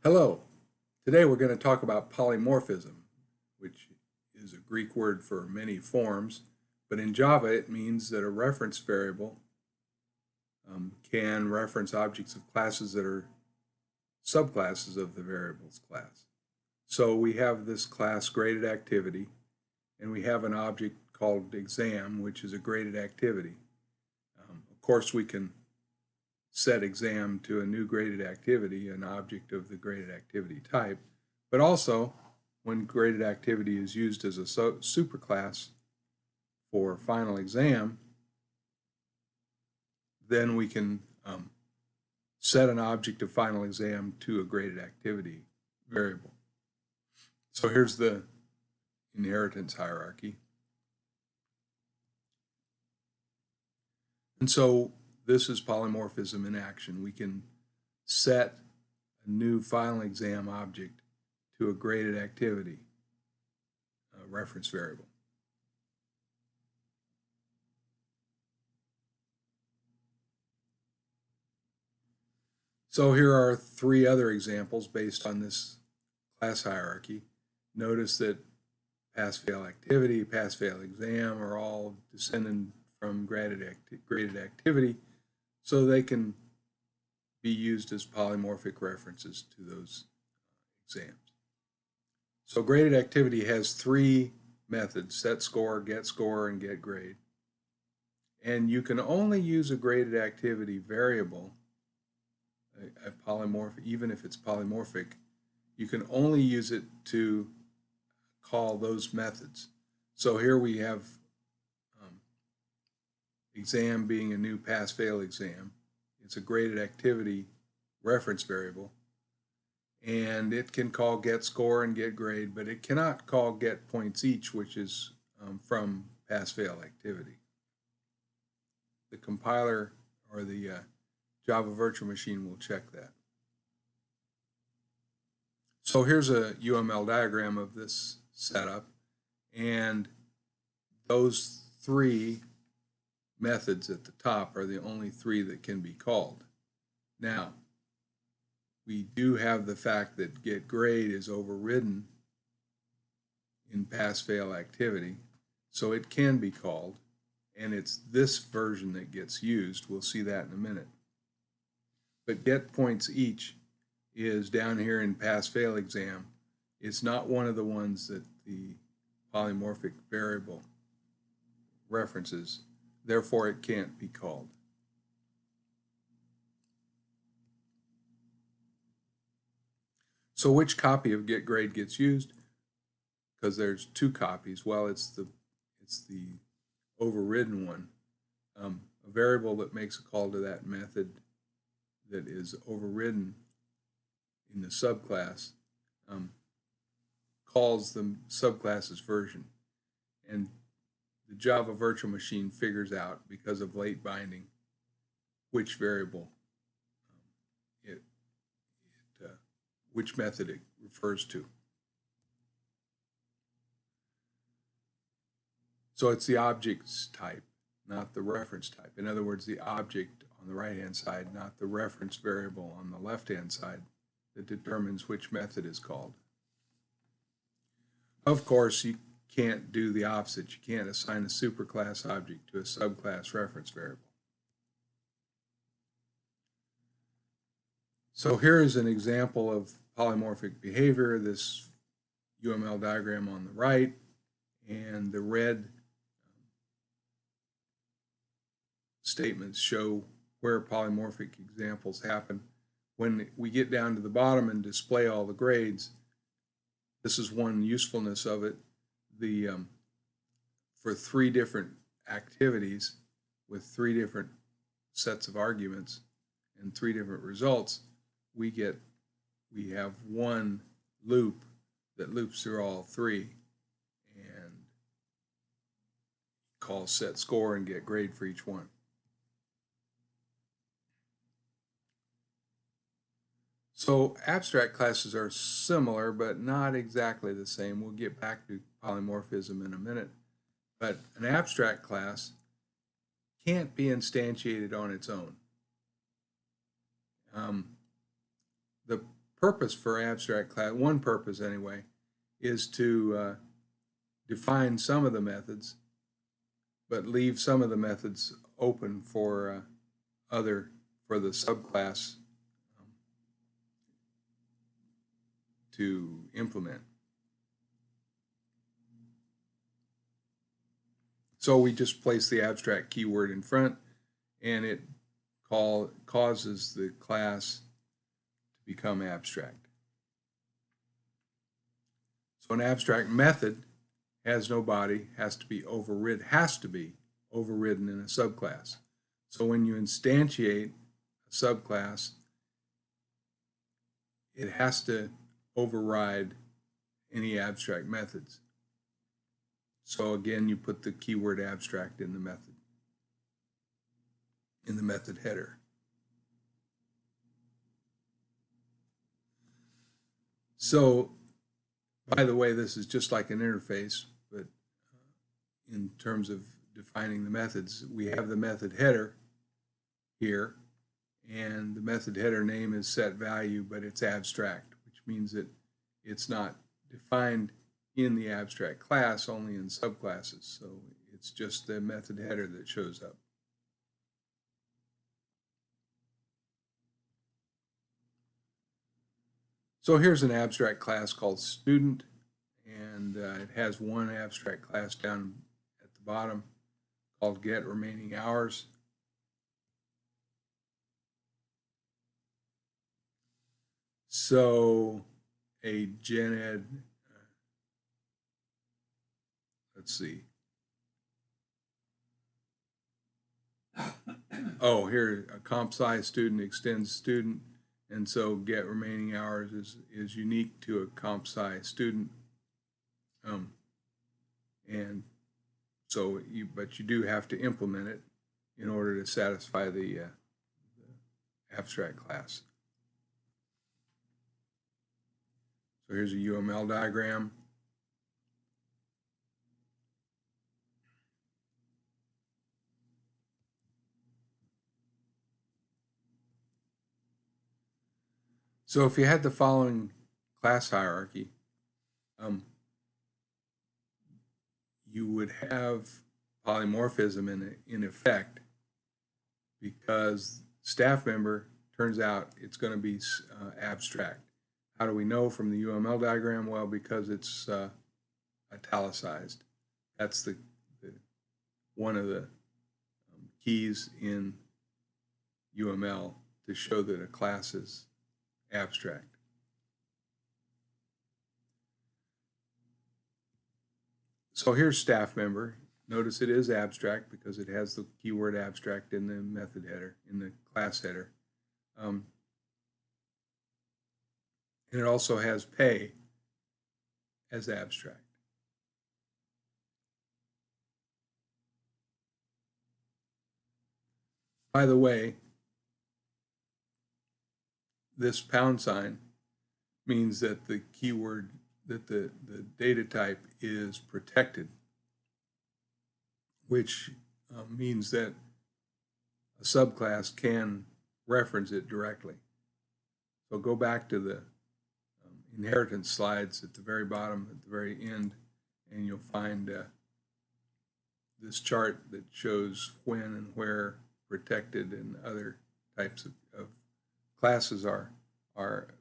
Hello. Today we're going to talk about polymorphism, which is a Greek word for many forms, but in Java it means that a reference variable can reference objects of classes that are subclasses of the variable's class. So we have this class graded activity, and we have an object called exam, which is a graded activity. Of course, we can set exam to a new graded activity, an object of the graded activity type, but also when graded activity is used as a superclass for final exam, then we can set an object of final exam to a graded activity variable. So here's the inheritance hierarchy. And so this is polymorphism in action. We can set a new final exam object to a graded activity reference variable. So here are three other examples based on this class hierarchy. Notice that pass-fail activity, pass-fail exam are all descended from graded activity, so they can be used as polymorphic references to those exams. So graded activity has three methods: set score, and get grade. And you can only use a graded activity variable, a polymorphic, even if it's polymorphic, you can only use it to call those methods. So here we have exam being a new pass-fail exam. It's a graded activity reference variable, and it can call get score and get grade, but it cannot call get points each, which is from pass-fail activity. The compiler or the Java virtual machine will check that. So here's a UML diagram of this setup, and those three methods at the top are the only three that can be called. Now, we do have the fact that getGrade is overridden in pass-fail activity, so it can be called, and it's this version that gets used. We'll see that in a minute. But getPointsEach is down here in pass-fail exam. It's not one of the ones that the polymorphic variable references. Therefore, it can't be called. So which copy of getGrade gets used? Because there's two copies. Well, it's the overridden one. A variable that makes a call to that method that is overridden in the subclass calls the subclass's version. And the Java virtual machine figures out, because of late binding, which variable, which method it refers to. So it's the object's type, not the reference type. In other words, the object on the right-hand side, not the reference variable on the left-hand side, that determines which method is called. Of course, you can't do the opposite. You can't assign a superclass object to a subclass reference variable. So here is an example of polymorphic behavior, this UML diagram on the right, and the red statements show where polymorphic examples happen. When we get down to the bottom and display all the grades, this is one usefulness of it. For three different activities with three different sets of arguments and three different results, we have one loop that loops through all three and calls set score and get grade for each one. So abstract classes are similar, but not exactly the same. We'll get back to polymorphism in a minute. But an abstract class can't be instantiated on its own. The purpose for abstract class, one purpose anyway, is to define some of the methods, but leave some of the methods open for the subclass to implement. So we just place the abstract keyword in front, and it causes the class to become abstract. So an abstract method has no body, has to be overridden in a subclass. So when you instantiate a subclass, it has to override any abstract methods. So again, you put the keyword abstract in the method header. So, by the way, this is just like an interface, but in terms of defining the methods, we have the method header here, and the method header name is set value, but it's abstract, which means that it's not defined in the abstract class, only in subclasses. So it's just the method header that shows up. So here's an abstract class called student, and it has one abstract class down at the bottom called get remaining hours. So a gen ed, let's see. Oh, here, a comp sci student extends student, and so get remaining hours is unique to a comp sci student. And so but you do have to implement it in order to satisfy the abstract class. So here's a UML diagram. So if you had the following class hierarchy, you would have polymorphism in effect, because staff member turns out it's going to be abstract. How do we know from the UML diagram? Well, because it's italicized. That's one of the keys in UML to show that a class is abstract. So here's staff member. Notice it is abstract because it has the keyword abstract in the method header, in the class header. And it also has pay as abstract. By the way, this pound sign means that the keyword, that the data type is protected, which means that a subclass can reference it directly. So go back to the inheritance slides at the very bottom, at the very end, and you'll find this chart that shows when and where protected and other types of classes are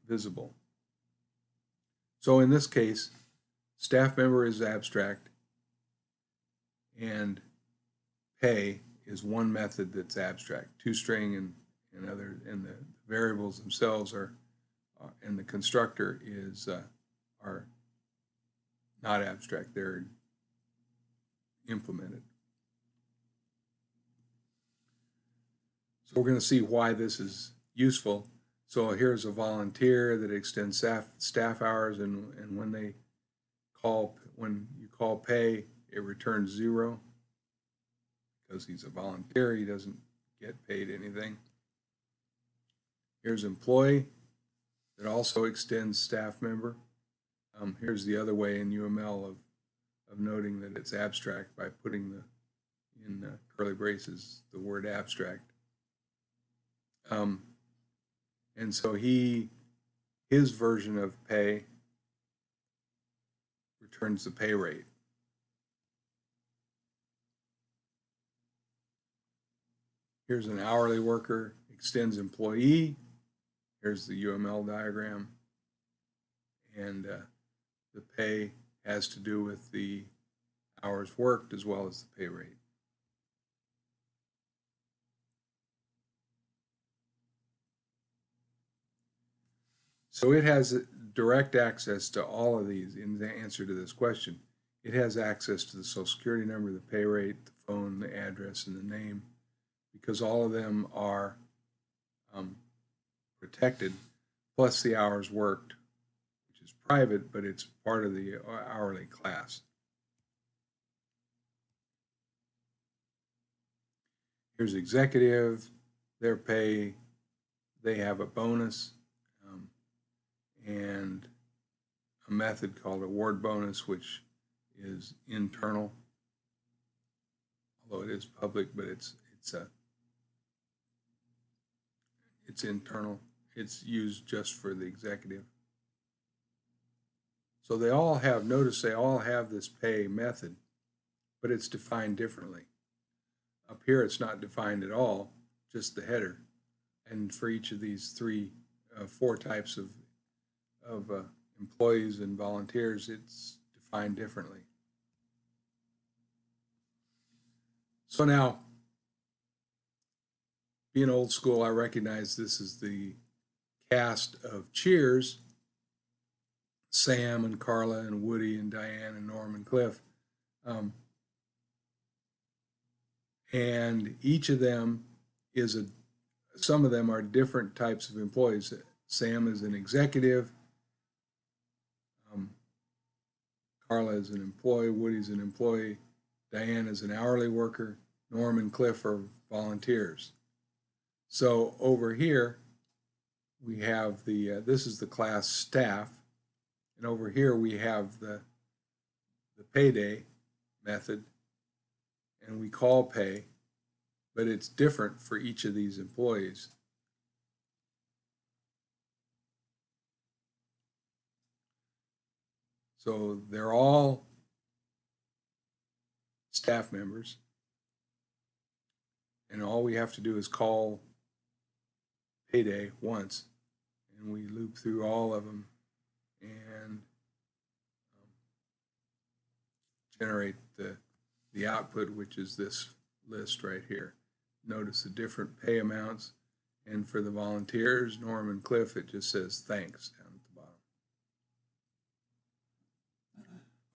visible. So in this case, staff member is abstract, and pay is one method that's abstract. ToString and the variables themselves and the constructor are not abstract. They're implemented. So we're going to see why this is useful. So here's a volunteer that extends staff hours, and when you call pay, it returns 0 because he's a volunteer. He doesn't get paid anything. Here's employee that also extends staff member. Here's the other way in UML of noting that it's abstract by putting in curly braces the word abstract. And so he his version of pay returns the pay rate. Here's an hourly worker extends employee. Here's the UML diagram. And the pay has to do with the hours worked as well as the pay rate. So it has direct access to all of these in the answer to this question. It has access to the Social Security number, the pay rate, the phone, the address, and the name, because all of them are protected, plus the hours worked, which is private, but it's part of the hourly class. Here's executive, their pay, they have a bonus, and a method called award bonus, which is internal, although it is public, but it's internal. It's used just for the executive. So they all have, notice they all have this pay method, but it's defined differently. Up here it's not defined at all, just the header. And for each of these four types of employees and volunteers, it's defined differently. So now, being old school, I recognize this is the cast of Cheers, Sam and Carla and Woody and Diane and Norm and Cliff. And each of them is some of them are different types of employees. Sam is an executive, Carla is an employee, Woody's an employee, Diane is an hourly worker, Norm and Cliff are volunteers. So over here we have this is the class staff, and over here we have the payday method, and we call pay, but it's different for each of these employees. So they're all staff members, and all we have to do is call payday once, and we loop through all of them and generate the output, which is this list right here. Notice the different pay amounts, and for the volunteers, Norm and Cliff, it just says thanks down